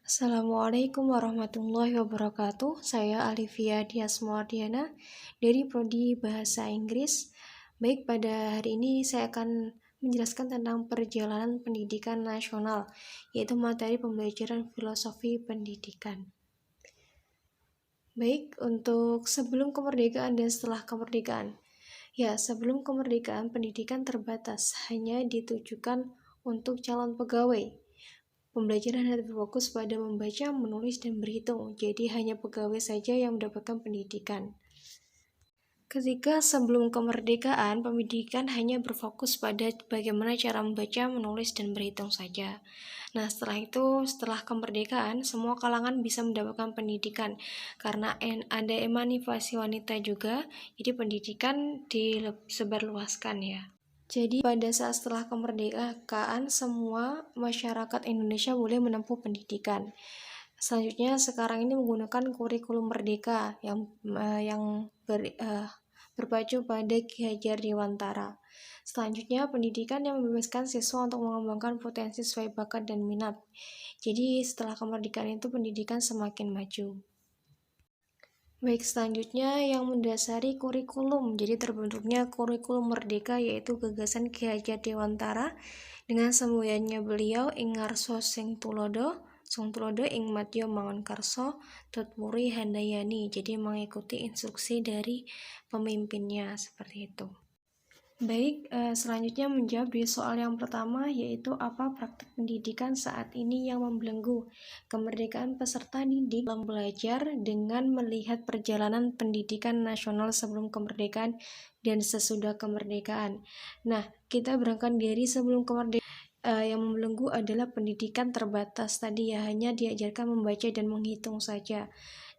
Assalamualaikum warahmatullahi wabarakatuh. Saya Alivia Dias Muardiana dari Prodi Bahasa Inggris. Baik, pada hari ini saya akan menjelaskan tentang perjalanan pendidikan nasional, yaitu materi pembelajaran filosofi pendidikan. Baik, untuk sebelum kemerdekaan dan setelah kemerdekaan. Ya, sebelum kemerdekaan pendidikan terbatas, hanya ditujukan untuk calon pegawai. Pembelajaran harus berfokus pada membaca, menulis, dan berhitung, jadi hanya pegawai saja yang mendapatkan pendidikan. Ketika sebelum kemerdekaan, pendidikan hanya berfokus pada bagaimana cara membaca, menulis, dan berhitung saja. Nah, setelah kemerdekaan, semua kalangan bisa mendapatkan pendidikan, karena ada emansipasi wanita juga, jadi pendidikan disebarluaskan ya. Jadi pada saat setelah kemerdekaan, semua masyarakat Indonesia boleh menempuh pendidikan. Selanjutnya sekarang ini menggunakan kurikulum merdeka yang berpacu pada Ki Hajar Dewantara. Selanjutnya pendidikan yang membebaskan siswa untuk mengembangkan potensi sesuai bakat dan minat. Jadi setelah kemerdekaan itu pendidikan semakin maju. Baik, selanjutnya yang mendasari kurikulum. Jadi terbentuknya kurikulum merdeka yaitu gagasan Ki Hajar Dewantara dengan semboyannya beliau ing ngarsa sing tulodo ing madya mangunkarsa tutwuri handayani. Jadi mengikuti instruksi dari pemimpinnya seperti itu. Baik, selanjutnya menjawab di soal yang pertama, yaitu apa praktik pendidikan saat ini yang membelenggu. Kemerdekaan peserta didik dalam belajar dengan melihat perjalanan pendidikan nasional sebelum kemerdekaan dan sesudah kemerdekaan. Nah, kita berangkat dari sebelum kemerdekaan. Yang membelenggu adalah pendidikan terbatas tadi ya, hanya diajarkan membaca dan menghitung saja.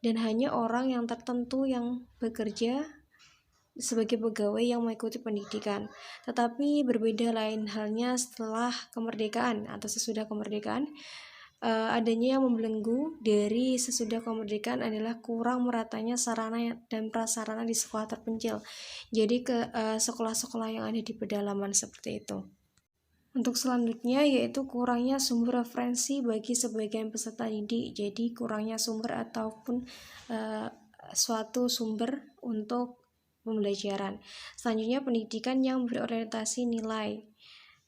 Dan hanya orang yang tertentu yang bekerja sebagai pegawai yang mengikuti pendidikan. Tetapi berbeda lain halnya setelah kemerdekaan atau sesudah kemerdekaan. Adanya yang membelenggu dari sesudah kemerdekaan adalah kurang meratanya sarana dan prasarana di sekolah terpencil. Jadi sekolah-sekolah yang ada di pedalaman seperti itu. Untuk selanjutnya yaitu kurangnya sumber referensi bagi sebagian peserta didik. Jadi kurangnya sumber ataupun suatu sumber untuk pembelajaran. Selanjutnya pendidikan yang berorientasi nilai.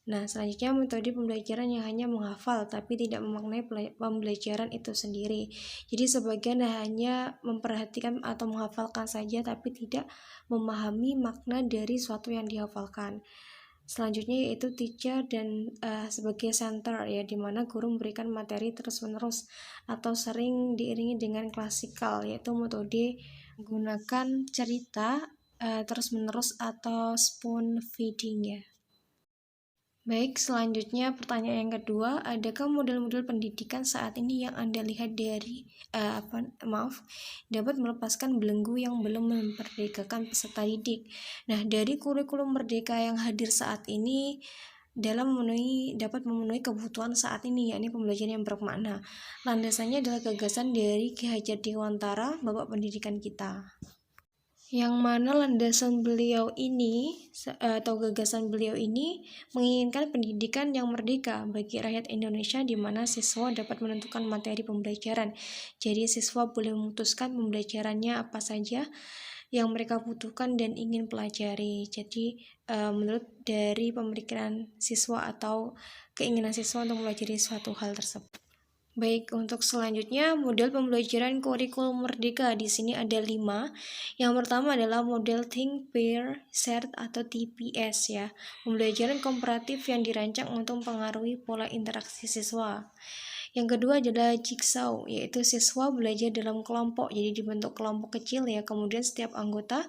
Nah, selanjutnya metode pembelajaran yang hanya menghafal tapi tidak memaknai pembelajaran itu sendiri. Jadi sebagian hanya memperhatikan atau menghafalkan saja tapi tidak memahami makna dari suatu yang dihafalkan. Selanjutnya yaitu teacher dan sebagai center ya, dimana guru memberikan materi terus-menerus atau sering diiringi dengan klasikal, yaitu metode menggunakan cerita terus-menerus atau spoon feeding ya. Baik, selanjutnya pertanyaan yang kedua, adakah model-model pendidikan saat ini yang Anda lihat dari dapat melepaskan belenggu yang belum memerdekakan peserta didik? Nah, dari kurikulum merdeka yang hadir saat ini dapat memenuhi kebutuhan saat ini, yakni pembelajaran yang bermakna. Landasannya adalah gagasan dari Ki Hajar Dewantara, Bapak Pendidikan kita. Yang mana landasan beliau ini atau gagasan beliau ini menginginkan pendidikan yang merdeka bagi rakyat Indonesia, di mana siswa dapat menentukan materi pembelajaran. Jadi siswa boleh memutuskan pembelajarannya apa saja yang mereka butuhkan dan ingin pelajari. Jadi menurut dari pemikiran siswa atau keinginan siswa untuk mempelajari suatu hal tersebut. Baik, untuk selanjutnya model pembelajaran kurikulum merdeka di sini ada 5. Yang pertama adalah model Think, Pair, Share atau TPS ya. Pembelajaran komparatif yang dirancang untuk mempengaruhi pola interaksi siswa. Yang kedua adalah Jigsaw, yaitu siswa belajar dalam kelompok. Jadi dibentuk kelompok kecil ya. Kemudian setiap anggota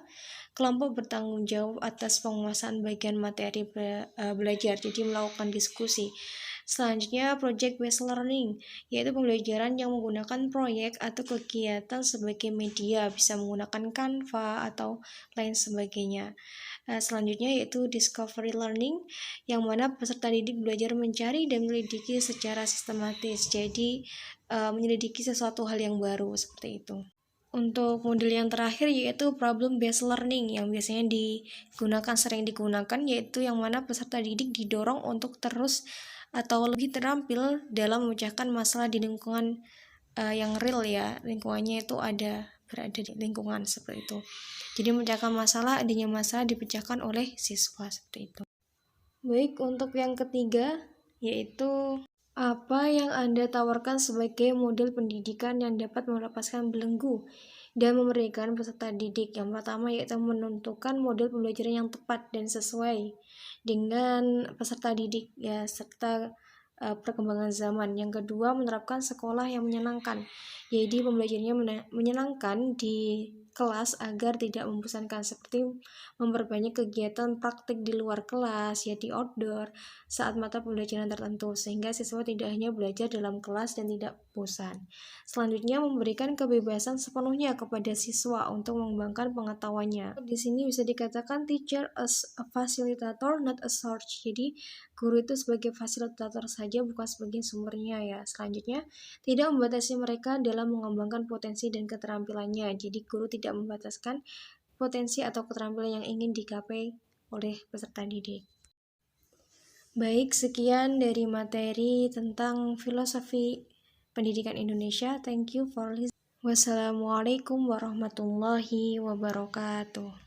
kelompok bertanggung jawab atas penguasaan bagian materi belajar. Jadi melakukan diskusi. Selanjutnya project based learning, yaitu pembelajaran yang menggunakan proyek atau kegiatan sebagai media, bisa menggunakan Canva atau lain sebagainya. Selanjutnya yaitu discovery learning, yang mana peserta didik belajar mencari dan menyelidiki secara sistematis, jadi menyelidiki sesuatu hal yang baru seperti itu. Untuk model yang terakhir yaitu problem based learning, yang biasanya sering digunakan, yaitu yang mana peserta didik didorong untuk terus atau lebih terampil dalam memecahkan masalah di lingkungan yang real ya, lingkungannya itu berada di lingkungan seperti itu. Jadi memecahkan masalah, adanya masalah dipecahkan oleh siswa seperti itu. Baik, untuk yang ketiga yaitu apa yang Anda tawarkan sebagai model pendidikan yang dapat melepaskan belenggu dan memerdekakan peserta didik? Yang pertama yaitu menentukan model pembelajaran yang tepat dan sesuai dengan peserta didik ya, serta perkembangan zaman. Yang kedua, menerapkan sekolah yang menyenangkan. Jadi pembelajarannya menyenangkan di kelas agar tidak membosankan, seperti memperbanyak kegiatan praktik di luar kelas ya, di outdoor saat mata pembelajaran tertentu, sehingga siswa tidak hanya belajar dalam kelas dan tidak bosan. Selanjutnya, memberikan kebebasan sepenuhnya kepada siswa untuk mengembangkan pengetahuannya. Di sini bisa dikatakan teacher as a facilitator, not a source. Jadi guru itu sebagai fasilitator saja, bukan sebagai sumbernya ya. Selanjutnya, tidak membatasi mereka dalam mengembangkan potensi dan keterampilannya. Jadi guru tidak membataskan potensi atau keterampilan yang ingin digapai oleh peserta didik. Baik, sekian dari materi tentang filosofi pendidikan Indonesia. Thank you for listening. Wassalamualaikum warahmatullahi wabarakatuh.